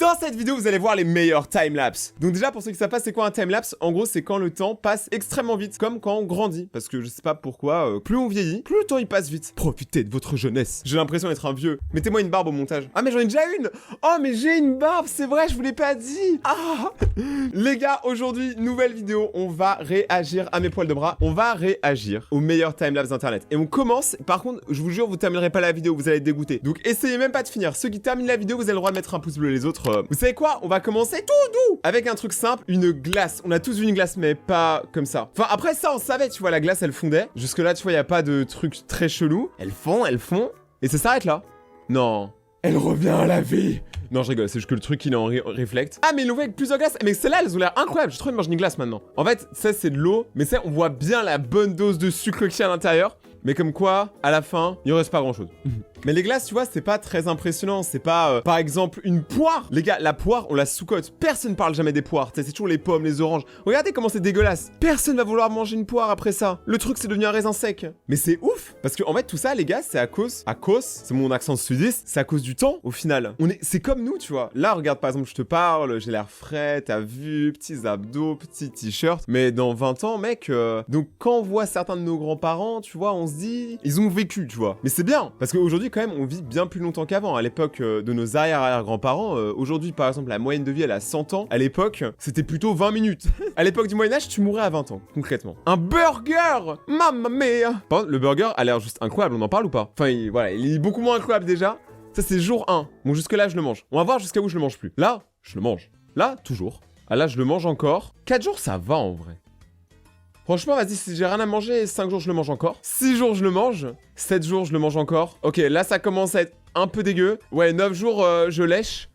Dans cette vidéo, vous allez voir les meilleurs timelapse. Donc déjà, pour ceux qui savent pas c'est quoi un timelapse, en gros, c'est quand le temps passe extrêmement vite, comme quand on grandit. Parce que je sais pas pourquoi, plus on vieillit, plus le temps il passe vite. Profitez de votre jeunesse. J'ai l'impression d'être un vieux. Mettez-moi une barbe au montage. Ah mais j'en ai déjà une. Oh mais j'ai une barbe, c'est vrai, je vous l'ai pas dit. Ah les gars, aujourd'hui, nouvelle vidéo, on va réagir à mes poils de bras. On va réagir aux meilleurs timelapse d'internet. Et on commence, par contre, je vous jure, vous terminerez pas la vidéo, vous allez être dégoûté. Donc essayez même pas de finir. Ceux qui terminent la vidéo, vous avez le droit de mettre un pouce bleu, les autres... Vous savez quoi? On va commencer tout doux avec un truc simple, une glace. On a tous vu une glace, mais pas comme ça. Enfin, après ça, on savait, tu vois, la glace, elle fondait. Jusque-là, tu vois, il n'y a pas de truc très chelou. Elles font, et ça s'arrête là. Non. Elle revient à la vie. Non, je rigole, c'est juste que le truc, il est en réflexe. Ah, mais ils l'ont fait avec plusieurs glaces. Mais celles-là, elles ont l'air incroyables. J'ai trop envie de manger une glace maintenant. En fait, ça, c'est de l'eau. Mais ça, on voit bien la bonne dose de sucre qu'il y a à l'intérieur. Mais comme quoi, à la fin, il ne reste pas grand-chose. Mais les glaces, tu vois, c'est pas très impressionnant. C'est pas, par exemple, une poire. Les gars, la poire, on la sous-cote. Personne parle jamais des poires. C'est toujours les pommes, les oranges. Regardez comment c'est dégueulasse. Personne va vouloir manger une poire après ça. Le truc, c'est devenu un raisin sec. Mais c'est ouf. Parce que, en fait, tout ça, les gars, c'est à cause, c'est mon accent sudiste, c'est à cause du temps, au final. C'est comme nous, tu vois. Là, regarde, par exemple, je te parle, j'ai l'air frais, t'as vu, petits abdos, petit t-shirt. Mais dans 20 ans, mec, donc quand on voit certains de nos grands-parents, tu vois, on se dit, ils ont vécu, tu vois. Mais c'est bien. Parce qu'aujourd'hui, quand même, on vit bien plus longtemps qu'avant. À l'époque de nos arrière-arrière-grands-parents, aujourd'hui, par exemple, la moyenne de vie, elle a 100 ans. À l'époque, c'était plutôt 20 minutes. À l'époque du Moyen-Âge, tu mourrais à 20 ans, concrètement. Un burger! Mamma mia! Par contre, le burger a l'air juste incroyable, on en parle ou pas? Enfin, voilà, il est beaucoup moins incroyable déjà. Ça, c'est jour 1. Bon, jusque-là, je le mange. On va voir jusqu'à où je le mange plus. Là, je le mange. Là, toujours. Ah, là, je le mange encore. 4 jours, ça va, en vrai. Franchement, vas-y, si j'ai rien à manger, 5 jours, je le mange encore. 6 jours, je le mange. 7 jours, je le mange encore. Ok, là, ça commence à être un peu dégueu. Ouais, 9 jours, je lèche.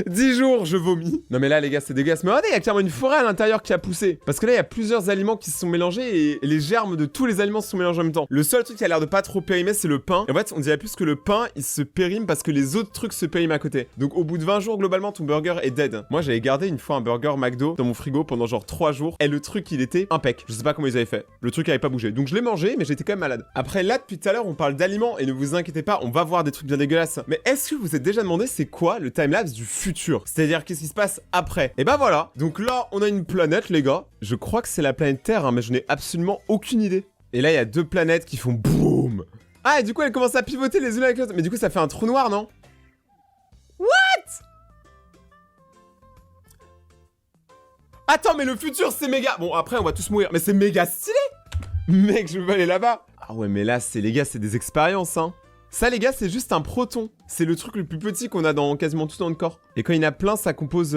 10 jours, je vomis. Non mais là les gars, c'est dégueulasse. Mais regardez, il y a clairement une forêt à l'intérieur qui a poussé. Parce que là, il y a plusieurs aliments qui se sont mélangés et les germes de tous les aliments se sont mélangés en même temps. Le seul truc qui a l'air de pas trop périmer, c'est le pain. Et en fait, on dirait plus que le pain, il se périme parce que les autres trucs se périment à côté. Donc au bout de 20 jours, globalement, ton burger est dead. Moi, j'avais gardé une fois un burger McDo dans mon frigo pendant genre 3 jours. Et le truc, il était impec. Je sais pas comment ils avaient fait. Le truc avait pas bougé. Donc je l'ai mangé, mais j'étais quand même malade. Après là, depuis tout à l'heure, on parle d'aliments et ne vous inquiétez pas, on va voir des trucs bien dégueulasses. Mais est-ce que vous vous êtes déjà demandé c'est quoi le timelapse du futur? C'est-à-dire qu'est-ce qui se passe après? Et bah voilà. Donc là, on a une planète, les gars. Je crois que c'est la planète Terre, hein, mais je n'ai absolument aucune idée. Et là, il y a 2 planètes qui font boum. Ah, et du coup, elles commencent à pivoter les unes avec les autres. Mais du coup, ça fait un trou noir, non? What? Attends, mais le futur, c'est méga... Bon, après, on va tous mourir, mais c'est méga stylé. Mec, je veux aller là-bas. Ah ouais, mais là, les gars, c'est des expériences, hein. Ça, les gars, c'est juste un proton. C'est le truc le plus petit qu'on a dans quasiment tout dans notre corps. Et quand il y en a plein, ça compose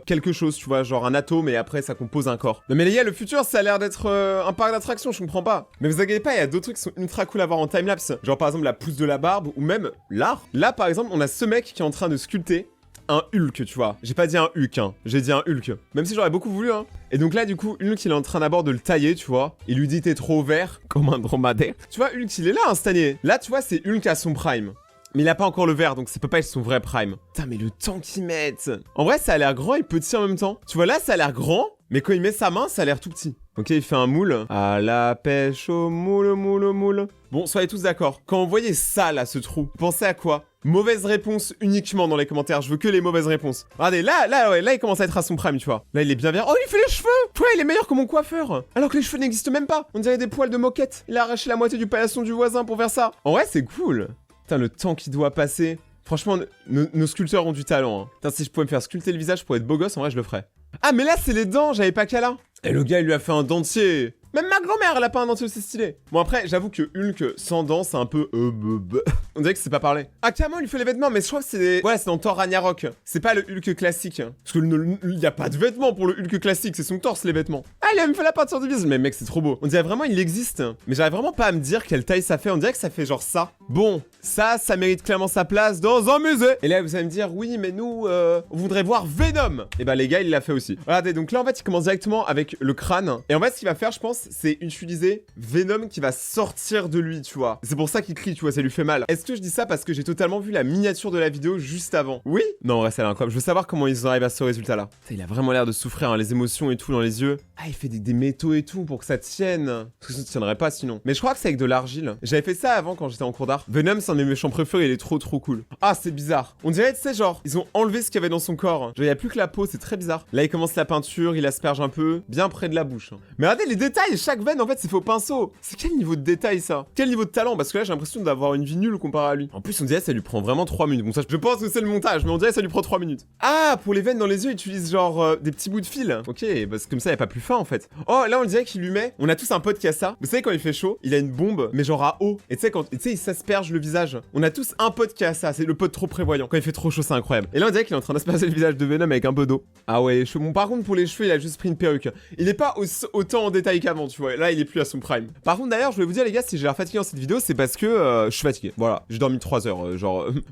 quelque chose, tu vois, genre un atome, et après, ça compose un corps. Non mais les gars, le futur, ça a l'air d'être un parc d'attractions, je comprends pas. Mais vous inquiétez pas, il y a d'autres trucs qui sont ultra cool à voir en timelapse. Genre par exemple la pousse de la barbe, ou même l'art. Là, par exemple, on a ce mec qui est en train de sculpter un Hulk, tu vois. J'ai pas dit un Hulk, hein. J'ai dit un Hulk. Même si j'aurais beaucoup voulu, hein. Et donc là, du coup, Hulk, il est en train d'abord de le tailler, tu vois. Il lui dit, t'es trop vert, comme un dromadaire. Tu vois, Hulk, il est là, instantané. Là, tu vois, c'est Hulk à son prime. Mais il a pas encore le vert, donc ça peut pas être son vrai prime. Putain, mais le temps qu'ils mettent. En vrai, ça a l'air grand et petit en même temps. Tu vois, là, ça a l'air grand, mais quand il met sa main, ça a l'air tout petit. Ok, il fait un moule. À la pêche au moule, moule, moule. Bon, soyez tous d'accord. Quand on voyait ça, là, ce trou, pensez à quoi? Mauvaise réponse uniquement dans les commentaires. Je veux que les mauvaises réponses. Regardez, là, il commence à être à son prime, tu vois. Là, il est bien vert. Oh, il fait les cheveux! Toi, il est meilleur que mon coiffeur. Alors que les cheveux n'existent même pas. On dirait des poils de moquette. Il a arraché la moitié du paillasson du voisin pour faire ça. En vrai, c'est cool. Putain, le temps qui doit passer. Franchement, nos sculpteurs ont du talent, hein. Putain, si je pouvais me faire sculpter le visage pour être beau gosse, en vrai, je le ferais. Ah, mais là, c'est les dents, j'avais pas qu'à là. Et le gars, il lui a fait un dentier. Même ma grand-mère, elle a pas un dentier aussi stylé. Bon, après, j'avoue que Hulk sans dents, c'est un peu... On dirait que c'est pas parlé. Ah, carrément, il lui fait les vêtements, mais je crois que c'est... Ouais, c'est dans Thor Ragnarok. C'est pas le Hulk classique. Parce que il y a pas de vêtements pour le Hulk classique, c'est son torse, les vêtements. Ah, il a même fait la peinture du visage. Mais mec, c'est trop beau. On dirait vraiment, il existe. Mais j'arrive vraiment pas à me dire quelle taille ça fait. On dirait que ça fait genre ça. Bon, ça mérite clairement sa place dans un musée. Et là, vous allez me dire, oui, mais nous, on voudrait voir Venom. Et bah, les gars, il l'a fait aussi. Regardez, donc là, en fait, il commence directement avec le crâne. Et en fait, ce qu'il va faire, je pense, c'est c'est utiliser Venom qui va sortir de lui, tu vois. C'est pour ça qu'il crie, tu vois, ça lui fait mal. Est-ce que je dis ça parce que j'ai totalement vu la miniature de la vidéo juste avant? Oui? Non, ouais, c'est incroyable. Je veux savoir comment ils arrivent à ce résultat-là. Il a vraiment l'air de souffrir, hein, les émotions et tout dans les yeux. Ah, il fait des métaux et tout pour que ça tienne. Parce que ça ne tiendrait pas sinon. Mais je crois que c'est avec de l'argile. J'avais fait ça avant quand j'étais en cours d'art. Venom, c'est un de mes méchants préférés, il est trop cool. Ah, c'est bizarre. On dirait, tu sais, genre, ils ont enlevé ce qu'il y avait dans son corps. Genre, il n'y a plus que la peau, c'est très bizarre. Là, il commence la peinture, il asperge un peu, bien près de la bouche. Mais regardez les détails, chaque veine, en fait, c'est fait au pinceau. C'est quel niveau de détail, ça? Quel niveau de talent? Parce que là, j'ai l'impression d'avoir une vie nulle comparé à lui. En plus, on dirait que ça lui prend vraiment 3 minutes. Bon, ça, je pense que c'est le montage, mais on dirait que ça lui prend 3 minutes. Ah, pour les veines dans les yeux, il utilise genre des petits bouts de fil. Ok, parce que comme ça, il n'y a pas plus fin, en fait. Oh, là, on dirait qu'il lui met... On a tous un pote qui a ça. Vous savez, quand il fait chaud, il a une bombe, mais genre à eau. Et tu sais, il s'asperge le visage. On a tous un pote qui a ça. C'est le pote trop prévoyant. Quand il fait trop chaud, c'est incroyable. Et là, on dirait qu'il est en train d'asperger le visage de Venom avec un peu d'eau. Ah ouais, les cheveux. Bon, par contre, pour les cheveux, il a juste pris une perruque. Il est pas autant en détail qu'avant, tu vois. Là, il est plus à son prime. Par contre, d'ailleurs, je voulais vous dire, les gars, si j'ai l'air fatigué dans cette vidéo, c'est parce que je suis fatigué. Voilà, j'ai dormi 3 heures.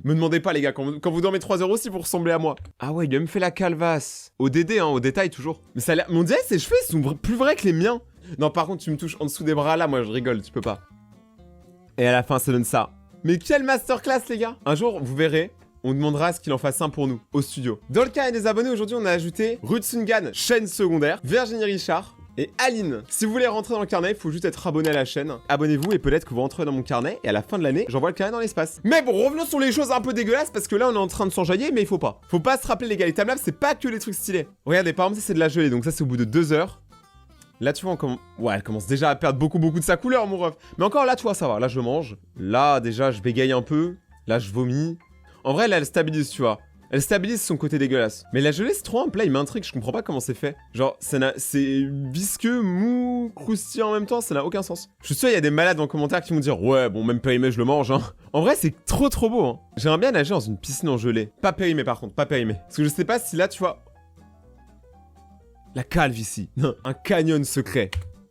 Me demandez pas, les gars, quand vous dormez 3 heures aussi, vous ressemblez à moi. Ah ouais, il a même fait la calvasse. Au DD, hein, au détail toujours. Mais ça a l'air. On dirait ses cheveux, ils sont plus vrais que les miens. Non, par contre, tu me touches en dessous des bras là, moi je rigole, tu peux pas. Et à la fin, ça donne ça. Mais quelle masterclass, les gars! Un jour, vous verrez, on demandera à ce qu'il en fasse un pour nous, au studio. Dans le carnet des abonnés, aujourd'hui, on a ajouté Rutsungan, chaîne secondaire, Virginie Richard et Aline. Si vous voulez rentrer dans le carnet, il faut juste être abonné à la chaîne. Abonnez-vous et peut-être que vous rentrez dans mon carnet et à la fin de l'année, j'envoie le carnet dans l'espace. Mais bon, revenons sur les choses un peu dégueulasses parce que là, on est en train de s'enjailler, mais il faut pas. Faut pas se rappeler, les gars, les timelapses, c'est pas que les trucs stylés. Regardez, par exemple, ça, c'est de la gelée, donc ça, c'est au bout de 2 heures. Là, tu vois, ouais, elle commence déjà à perdre beaucoup de sa couleur, mon ref. Mais encore, là, tu vois, ça va. Là, je mange. Là, déjà, je bégaye un peu. Là, je vomis. En vrai, là, elle stabilise, tu vois. Elle stabilise son côté dégueulasse. Mais la gelée, c'est trop un plat, il m'intrigue. Je comprends pas comment c'est fait. Genre, c'est visqueux, mou, croustillant en même temps. Ça n'a aucun sens. Je suis sûr, il y a des malades en commentaire qui vont dire « Ouais, bon, même périmé, je le mange, hein. » En vrai, c'est trop beau, hein. J'aimerais bien nager dans une piscine en gelée. Pas périmé, par contre, pas périmé. Parce que je sais pas si là, tu vois... La calvitie. Un canyon secret.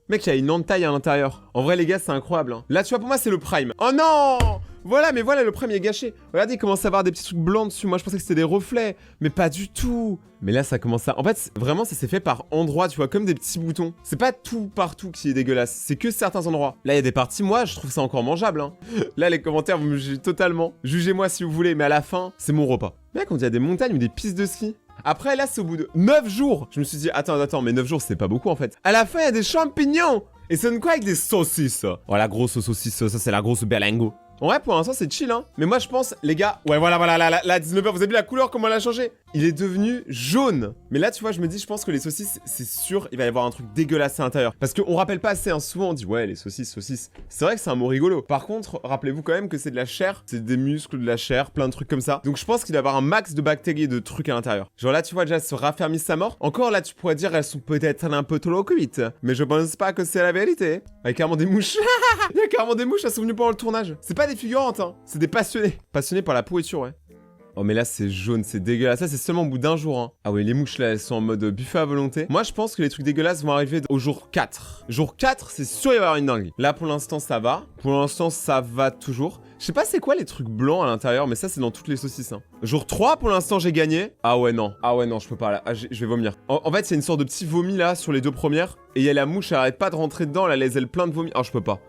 Mec, il y a une entaille à l'intérieur. En vrai, les gars, c'est incroyable. Hein. Là, tu vois, pour moi, c'est le prime. Oh non! Voilà, mais voilà, le prime, il est gâché. Regardez, il commence à avoir des petits trucs blancs dessus. Moi, je pensais que c'était des reflets. Mais pas du tout. Mais là, ça commence à... En fait, vraiment, ça s'est fait par endroits, tu vois, comme des petits boutons. C'est pas tout partout qui est dégueulasse. C'est que certains endroits. Là, il y a des parties, moi, je trouve ça encore mangeable. Hein. Là, les commentaires, vous me jugez totalement. Jugez-moi si vous voulez, mais à la fin, c'est mon repas. Mec, on dit il y a des montagnes ou des pistes de ski. Après, là, c'est au bout de 9 jours. Je me suis dit, attends, mais 9 jours, c'est pas beaucoup, en fait. À la fin, il y a des champignons. Et ça donne quoi avec des saucisses? Oh, la grosse saucisse, ça, c'est la grosse berlingo. En vrai, pour l'instant, c'est chill, hein. Mais moi, je pense, les gars... Ouais, voilà, là, 19h, vous avez vu la couleur, comment elle a changé? Il est devenu jaune. Mais là, tu vois, je me dis, je pense que les saucisses, c'est sûr, il va y avoir un truc dégueulasse à l'intérieur. Parce qu'on rappelle pas assez, hein. Souvent, on dit, ouais, les saucisses. C'est vrai que c'est un mot rigolo. Par contre, rappelez-vous quand même que c'est de la chair, c'est des muscles, de la chair, plein de trucs comme ça. Donc, je pense qu'il va y avoir un max de bactéries et de trucs à l'intérieur. Genre là, tu vois, déjà, se raffermissent à mort. Encore là, tu pourrais dire, elles sont peut-être un peu trop cuites. Mais je pense pas que c'est la vérité. Il y a carrément des mouches. Il y a carrément des mouches, elles sont venues pendant le tournage. C'est pas des figurantes, hein. C'est des passionnés. Passionnés par la pourriture, ouais. Oh mais là c'est jaune, c'est dégueulasse. Ça c'est seulement au bout d'un jour, hein. Ah oui, les mouches là, elles sont en mode buffet à volonté. Moi je pense que les trucs dégueulasses vont arriver au jour 4. Jour 4, c'est sûr il va y avoir une dinguerie. Là pour l'instant ça va. Pour l'instant ça va toujours. Je sais pas c'est quoi les trucs blancs à l'intérieur, mais ça c'est dans toutes les saucisses, hein. Jour 3 pour l'instant j'ai gagné. Ah ouais non, je peux pas là. Ah, je vais vomir. En fait il y a une sorte de petit vomi là sur les 2 premières. Et il y a la mouche, elle arrête pas de rentrer dedans, elle a les ailes pleines de vomi. Ah je peux pas.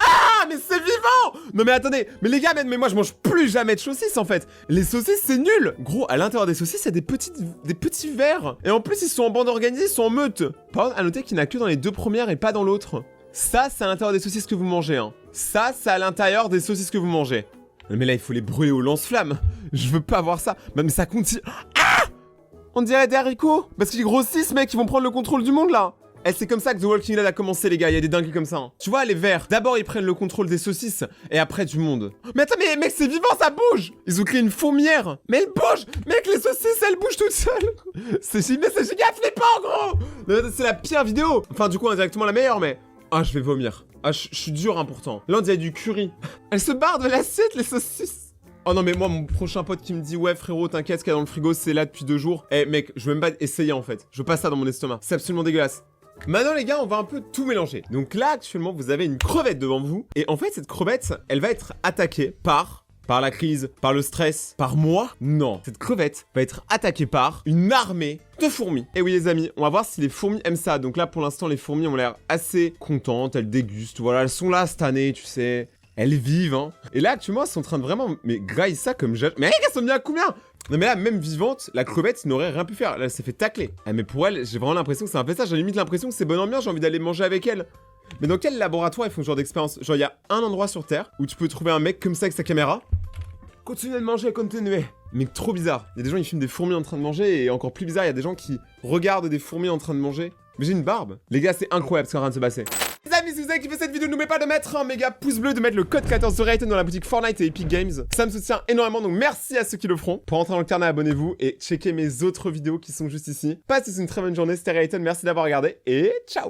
Ah mais c'est vivant! Non mais attendez, mais les gars, mais moi je mange plus jamais de saucisses en fait. Les saucisses c'est nul. Gros, à l'intérieur des saucisses, il y a des petits vers. Et en plus ils sont en bande organisée, ils sont en meute. Par contre, à noter qu'il n'y en a que dans les 2 premières et pas dans l'autre. Ça, c'est à l'intérieur des saucisses que vous mangez, hein. Ça, c'est à l'intérieur des saucisses que vous mangez. Mais là, il faut les brûler au lance-flamme. Je veux pas voir ça. Mais ça continue. Ah! On dirait des haricots. Parce qu'ils grossissent, mec, ils vont prendre le contrôle du monde là. Eh, c'est comme ça que The Walking Dead a commencé, les gars. Il y a des dingueries comme ça. Hein. Tu vois, les vers, d'abord ils prennent le contrôle des saucisses et après du monde. Mais attends, mais mec, c'est vivant, ça bouge. Ils ont créé une fourmière. Mais elle bouge. Mec, les saucisses, elles bougent toutes seules. C'est giga flippant, gros. C'est la pire vidéo. Enfin, du coup, indirectement la meilleure, mais... Ah, je vais vomir. Ah, je suis dur, hein, pourtant. Là, on dirait du curry. Elles se barrent de l'assiette, les saucisses. Oh non, mais moi, mon prochain pote qui me dit « Ouais, frérot, t'inquiète, ce qu'il y a dans le frigo, c'est là depuis 2 jours. » Eh, mec, je veux même pas essayer, en fait. Je veux pas ça dans mon estomac. C'est absolument dégueulasse. Maintenant les gars, on va un peu tout mélanger. Donc là actuellement vous avez une crevette devant vous. Et en fait cette crevette, elle va être attaquée par par la crise, par le stress, par moi. Non, cette crevette va être attaquée par une armée de fourmis. Et oui les amis, on va voir si les fourmis aiment ça. Donc là pour l'instant les fourmis ont l'air assez contentes, elles dégustent, voilà, elles sont là cette année, tu sais. Elles vivent, hein. Et là actuellement elles sont en train de vraiment, mais graille ça comme j'ai... Mais elles sont bien à combien? Non mais là, même vivante, la crevette n'aurait rien pu faire. Là, elle s'est fait tacler. Ah, mais pour elle, j'ai vraiment l'impression que c'est un peu ça. J'ai limite l'impression que c'est bonne ambiance, j'ai envie d'aller manger avec elle. Mais dans quel laboratoire ils font ce genre d'expérience? Genre, il y a un endroit sur Terre où tu peux trouver un mec comme ça avec sa caméra. Continuez de manger, continuez. Mais trop bizarre. Il y a des gens qui filment des fourmis en train de manger et encore plus bizarre, il y a des gens qui regardent des fourmis en train de manger. Mais j'ai une barbe. Les gars, c'est incroyable ce qui est en train de se passer. Les amis, si vous avez kiffé cette vidéo, n'oubliez pas de mettre un méga pouce bleu, de mettre le code 14 de Rayton dans la boutique Fortnite et Epic Games. Ça me soutient énormément, donc merci à ceux qui le feront. Pour rentrer dans le carnet, abonnez-vous et checkez mes autres vidéos qui sont juste ici. Passez une très bonne journée, c'était Rayton, merci d'avoir regardé et ciao.